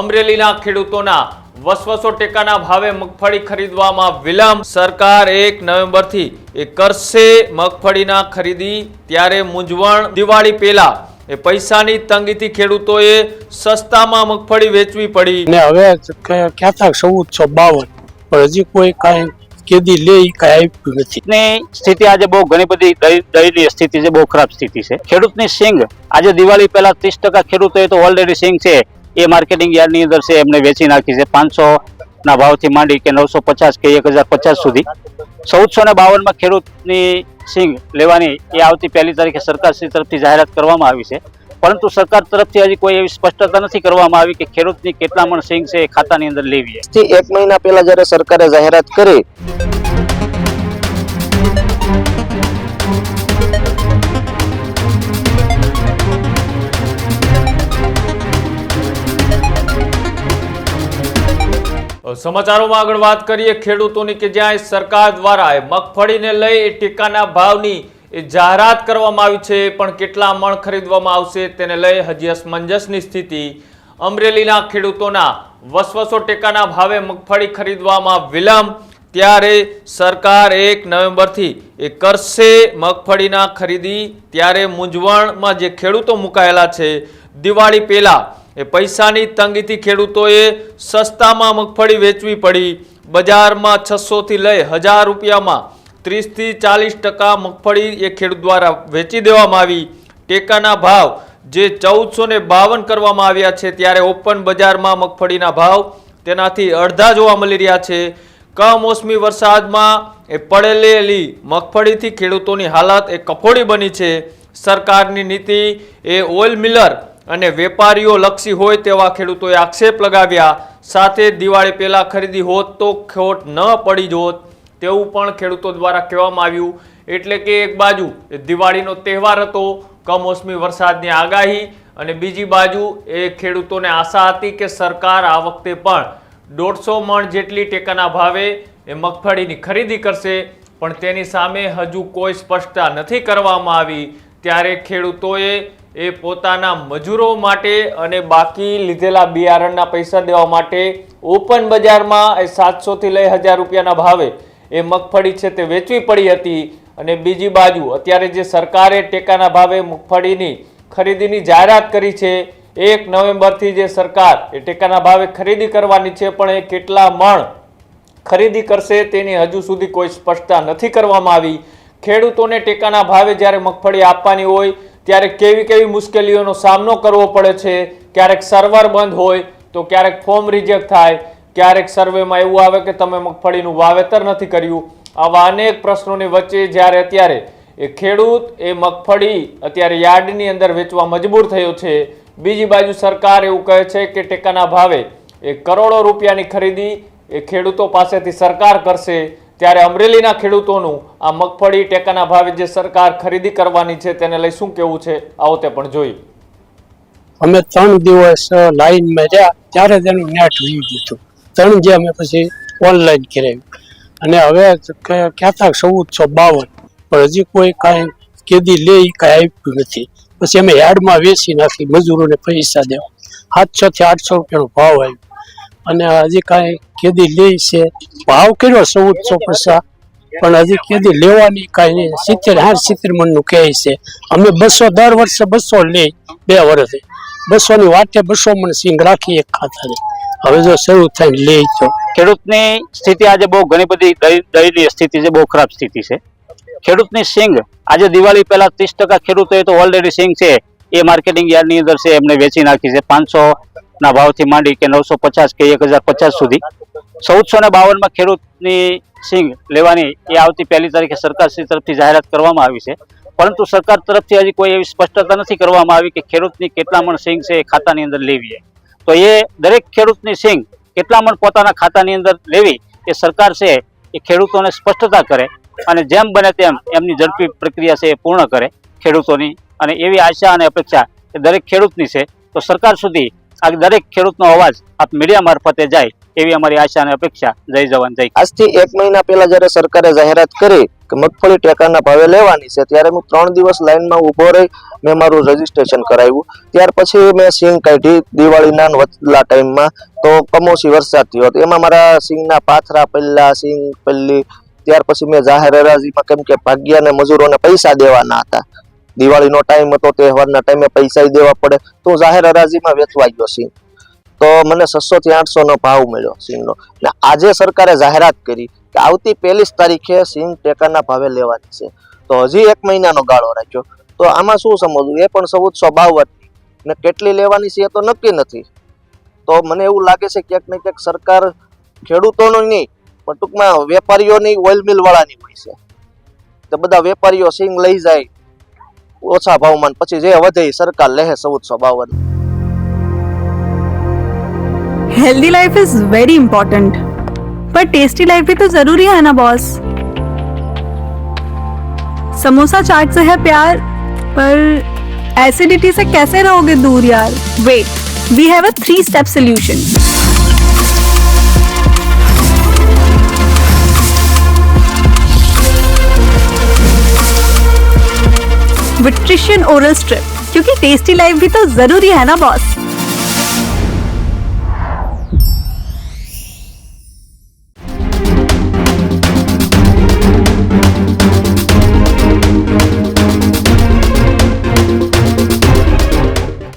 અમરેલીના ખેડૂતોના વસવસો ટેકાના ભાવે મગફળી ખરીદવામાં વિલંબ। સરકાર 1 નવેમ્બરથી કરશે મગફળીના ખરીદી, ત્યારે મૂંઝવણ। દિવાળી પહેલા પૈસાની તંગીથી ખેડૂતોએ સસ્તામાં મગફળી વેચવી પડી ને હવે ક્યાં 1452 પણ હજી કોઈ કાંઈ કેદી લે કાંઈ આપ્યું નથી ને સ્થિતિ આજે બહુ ઘણી બધી દયનીય સ્થિતિ છે, બહુ ખરાબ સ્થિતિ છે। ખેડૂતની સિંગ આજે દિવાળી પહેલા 30% ખેડૂતોએ તો ઓલરેડી સિંગ છે એ માર્કેટિંગ યાર્ડની અંદર છે એમને વેચી નાખી છે 500 ના ભાવથી માંડી કે 950 કે 1050 સુધી। 1452 ખેડૂતની સિંગ લેવાની એ આવતી 1 તારીખે સરકારશ્રી તરફથી જાહેરાત કરવામાં આવી છે, પરંતુ સરકાર તરફથી હજી કોઈ એવી સ્પષ્ટતા નથી કરવામાં આવી કે ખેડૂતની કેટલા મણ સિંગ છે એ ખાતાની અંદર લેવી છે। 1 મહિના પહેલા જ્યારે સરકારે જાહેરાત કરી સમાચારોમાં આગળ વાત કરીએ ખેડૂતોની કે જ્યાં સરકાર દ્વારા મગફળીને લઈ ટેકાના ભાવની જાહેરાત કરવામાં આવી છે, પણ કેટલા મણ ખરીદવામાં આવશે તેને લઈ હજી અસમંજસની સ્થિતિ। અમરેલીના ખેડૂતોના વસવસો ટેકાના ભાવે મગફળી ખરીદવામાં વિલંબ, ત્યારે સરકાર 1 નવેમ્બરથી કરશે મગફળીના ખરીદી, ત્યારે મૂંઝવણમાં જે ખેડૂતો મુકાયેલા છે। દિવાળી પહેલા પૈસાની તંગીથી ખેડૂતોએ સસ્તામાં મગફળી વેચવી પડી। બજારમાં 600 થી લઈ 1000 રૂપિયામાં 30 થી 40% મગફળી એ ખેડૂત દ્વારા વેચી દેવામાં આવી। ટેકાના ભાવ જે 1452 કરવામાં આવ્યા છે, ત્યારે ઓપન બજારમાં મગફળીના ભાવ તેનાથી અડધા જોવા મળી રહ્યા છે। કમોસમી વરસાદમાં પડેલી મગફળીથી ખેડૂતોની હાલત કફોડી બની છે। સરકારની નીતિ ઓઇલ મિલર અને વેપારીઓ લક્ષી હોય તેવા ખેડૂતોએ આક્ષેપ લગાવ્યા। સાથે દિવાળી પહેલા ખરીદી હોત તો ખોટ ન પડી જોત તેવું પણ ખેડૂતો દ્વારા કહેવામાં આવ્યું। એટલે કે એક બાજુ દિવાળીનો તહેવાર હતો, કમોસમી વરસાદની આગાહી, અને બીજી બાજુ ખેડૂતોને આશા હતી કે સરકાર આ વખતે પણ 150 મણ જેટલી ટેકાના ભાવે મગફળીની ખરીદી કરશે, પણ તેની સામે હજુ કોઈ સ્પષ્ટતા નથી કરવામાં આવી। ત્યારે ખેડૂતોએ પોતાના મજૂરો માટે અને બાકી લીધેલા બિયારણના પૈસા દેવા માટે ઓપન બજારમાં 700 થી લઈ 1000 રૂપિયાના ભાવે મગફળી છે તે વેચવી પડી હતી। અને બીજી બાજુ અત્યારે જે સરકારે ટેકાના ભાવે મગફળીની ખરીદીની જાહેરાત કરી છે, 1 નવેમ્બરથી જે સરકાર ટેકાના ભાવે ખરીદી કરવાની છે, પણ એ કેટલા મણ ખરીદી કરશે તેની હજુ સુધી કોઈ સ્પષ્ટતા નથી કરવામાં આવી। ખેડૂતોને ટેકાના ભાવે જ્યારે મગફળી આપવાની હોય ત્યારે કેવી કેવી મુશ્કેલીઓનો સામનો કરવો પડે છે। ક્યારેક સર્વર બંધ હોય તો ક્યારેક ફોર્મ રિજેક્ટ થાય, ક્યારેક સર્વેમાં એવું આવે કે તમે મગફળીનું વાવેતર નથી કર્યું। આવા અનેક પ્રશ્નોની વચ્ચે જ્યારે અત્યારે ખેડૂત મગફળી અત્યારે યાર્ડની અંદર વેચવા મજબૂર થયો છે, બીજી બાજુ સરકાર એવું કહે છે કે ટેકાના ભાવે કરોડો રૂપિયાની ખરીદી ખેડૂતો પાસેથી સરકાર કરશે। ત્યારે અમરેલીના ખેડૂતોનું આ મગફળી ટેકાના ભાવે જે સરકાર ખરીદી કરવાની છે તેને લઈ શું કહેવું છે, આવો તે પણ જોઈએ। અમે 3 દિવસ લાઈનમાં રહ્યા ત્યારે તેનું નેટ વી દીધું, 3 જે અમે પછી ઓનલાઈન કરાવ્યું, અને હવે ક્યાં 1452 પણ હજી કોઈ કાંઈ કેદી લે કાંઈ આપ્યું નથી। પછી અમે યાર્ડમાં વેચી નાખી, મજૂરોને પૈસા દેવા 700 થી 800 રૂપિયાનો ભાવ આવ્યો, અને હજી કાંઈ કેદી લે છે ભાવ કર્યો 1450, પણ હજી કેદી લેવાની કાંઈ નહીં। 70-70 મણનું કહે છે, અમે 200 દર વર્ષે 200 લઈ, 2 વર્ષે 200 ની વાટે 200 મણ સિંગ રાખી એક ખાતાની। હવે જો શરૂ થાય લે તો ખેડૂતની સ્થિતિ આજે બહુ ઘણી બધી દયનીય સ્થિતિ છે, બહુ ખરાબ સ્થિતિ છે। ખેડૂતની સિંગ આજે દિવાળી પહેલા 30% ખેડૂતોએ તો ઓલરેડી સિંગ છે એ માર્કેટિંગ યાર્ડની અંદર છે એમને વેચી નાખી છે 500 ના ભાવથી માંડી કે 950 કે 1050 સુધી। 1452 ખેડૂતની સિંગ લેવાની એ આવતી 1 તારીખે સરકારશ્રી તરફથી જાહેરાત કરવામાં આવી છે, પરંતુ સરકાર તરફથી હજી કોઈ એવી સ્પષ્ટતા નથી કરવામાં આવી કે ખેડૂતની કેટલા મણ સિંગ છે એ ખાતાની અંદર લેવી। તો એ દરેક ખેડૂતની સિંગ કેટલા મણ પોતાના ખાતાની અંદર લેવી એ સરકાર છે એ ખેડૂતોને સ્પષ્ટતા કરે, અને જેમ બને તેમ એમની ઝડપી પ્રક્રિયા છે એ પૂર્ણ કરે ખેડૂતોની, અને એવી આશા અને અપેક્ષા એ દરેક ખેડૂતની છે। તો સરકાર સુધી આ દરેક ખેડૂતનો અવાજ આપ મીડિયા મારફતે જાય એવી અમારી આશા અને અપેક્ષા. જય જવાન જય. આજથી 1 મહિના પહેલા જ્યારે સરકારે જાહેરાત કરી કે મગફળી ટેકાના ભાવે લેવાની છે, ત્યારે હું 3 દિવસ લાઈનમાં ઊભો રહી મેં મારું રજીસ્ટ્રેશન કરાવ્યું. ત્યાર પછી મેં સિંગ કાઢી દિવાળીના વચલા ટાઈમમાં, તો કમોસમી વરસાદ થયો હતો. એમાં મારા સિંગના પાથરા પલ્લા, સિંગ પલ્લી. ત્યાર પછી મેં જાહેર હરાજીમાં, કેમ કે ભાગ્યાને મજૂરોને પૈસા દેવાના હતા, દિવાળીનો ટાઈમ હતો, તહેવારના ટાઈમે પૈસા દેવા પડે, તો જાહેર હરાજીમાં વેચવા ગયો સિંગ. તો મને 600 થી 800 નો ભાવ મળ્યો સિંગનો. ને આજે સરકારે જાહેરાત કરી કે આવતી 1 તારીખે સિંગ ટેકાના ભાવે લેવાની છે, તો હજી 1 મહિનાનો ગાળો રાખ્યો. તો આમાં શું સમજવું? એ પણ 1452 ને કેટલી લેવાની છે એ તો નક્કી નથી. તો મને એવું લાગે છે ક્યાંક ને ક્યાંક સરકાર ખેડૂતોનો નહીં, પણ ટૂંકમાં વેપારીઓની, ઓઇલ મિલ વાળાની હોય છે. તો બધા વેપારીઓ સિંગ લઈ જાય ઓછા ભાવમાં, પછી જે વધે એ સરકાર લે 1452. Healthy life is very important, पर टेस्टी लाइफ भी तो जरूरी है ना बॉस। समोसा चाट से है प्यार, पर एसिडिटी से कैसे रहोगे दूर यार। Wait, we have a 3-step solution. विट्रिशियन ओरल स्ट्रिप, क्योंकि टेस्टी लाइफ भी तो जरूरी है ना बॉस।